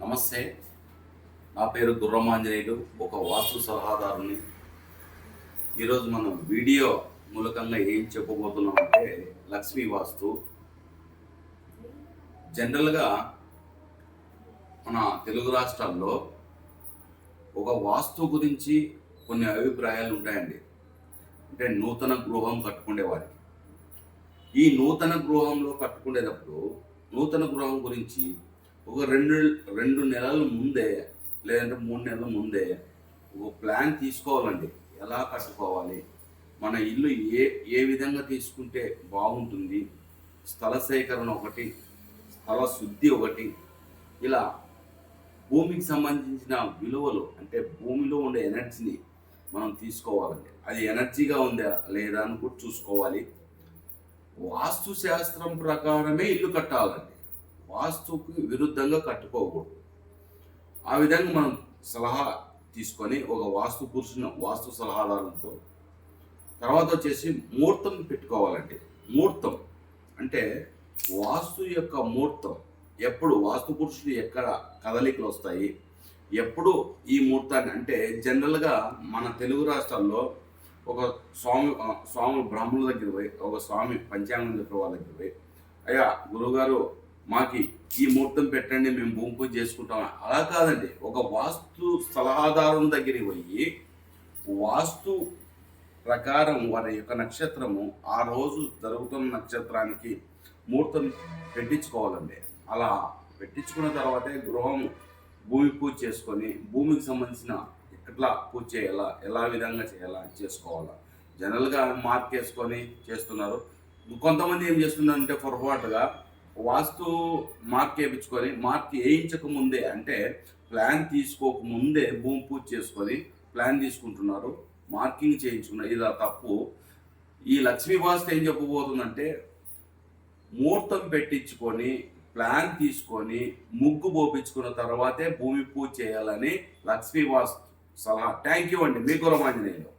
నమస్తే. నా పేరు గుర్రమాంజనేయులు, ఒక వాస్తు సలహాదారుని. ఈరోజు మనం వీడియో మూలకంగా ఏం చెప్పబోతున్నామంటే లక్ష్మీ వాస్తు. జనరల్గా మన తెలుగు రాష్ట్రాల్లో ఒక వాస్తు గురించి కొన్ని అభిప్రాయాలు ఉంటాయండి. అంటే నూతన గృహం కట్టుకునే వారికి ఈ నూతన గృహంలో కట్టుకునేటప్పుడు నూతన గృహం గురించి ఒక రెండు నెలల ముందే లేదంటే 3 నెలల ముందే ఒక ప్లాన్ తీసుకోవాలండి. ఎలా కట్టుకోవాలి, మన ఇల్లు ఏ విధంగా తీసుకుంటే బాగుంటుంది, స్థల సేకరణ ఒకటి, స్థల శుద్ధి ఒకటి, ఇలా భూమికి సంబంధించిన విలువలు అంటే భూమిలో ఉండే ఎనర్జీని మనం తీసుకోవాలండి. అది ఎనర్జీగా ఉందా లేదా అని కూడా చూసుకోవాలి. వాస్తు శాస్త్రం ప్రకారమే ఇల్లు కట్టాలండి. వాస్తుకు విరుద్ధంగా కట్టుకోకూడదు. ఆ విధంగా మనం సలహా తీసుకొని ఒక వాస్తు పురుషుని వాస్తు సలహాదారులతో తర్వాత వచ్చేసి ముహూర్తం పెట్టుకోవాలండి. ముహూర్తం అంటే వాస్తు యొక్క ముహూర్తం ఎప్పుడు, వాస్తు పురుషుడు ఎక్కడ కదలికలు వస్తాయి, ఎప్పుడు ఈ ముహూర్తాన్ని అంటే జనరల్గా మన తెలుగు రాష్ట్రాల్లో ఒక స్వామి బ్రాహ్మణుల దగ్గర పోయి, ఒక స్వామి పంచాంగం చెప్పే వాళ్ళ దగ్గర పోయి, అయ్యా గురువుగారు మాకి ఈ ముహూర్తం పెట్టండి, మేము భూమి పూజ చేసుకుంటాం. అలా కాదండి. ఒక వాస్తు సలహాదారుని దగ్గరికి పోయి వాస్తు ప్రకారం వారి యొక్క నక్షత్రము ఆ రోజు జరుగుతున్న నక్షత్రానికి ముహూర్తం పెట్టించుకోవాలండి. అలా పెట్టించుకున్న తర్వాతే గృహం భూమి పూజ చేసుకొని భూమికి సంబంధించిన ఎట్లా పూజ చేయాలా, ఎలా విధంగా చేయాలా చేసుకోవాలా. జనరల్గా మార్క్ వేసుకొని చేస్తున్నారు. కొంతమంది ఏం చేస్తున్నారంటే పొరపాటుగా వాస్తు మార్క్ వేయించుకొని మార్క్ వేయించక ముందే అంటే ప్లాన్ తీసుకోక ముందే భూమి పూజ చేసుకొని ప్లాన్ తీసుకుంటున్నారు, మార్కింగ్ చేయించుకున్నారు. ఇలా తప్పు. ఈ లక్ష్మీ వాస్తు ఏం చెప్పబోతుందంటే ముహూర్తం పెట్టించుకొని ప్లాన్ తీసుకొని ముగ్గు పోపించుకున్న తర్వాతే భూమి పూజ చేయాలని లక్ష్మీ వాస్తు సలహా. థ్యాంక్ యూ అండి. మీ గురమాంజనేయులు.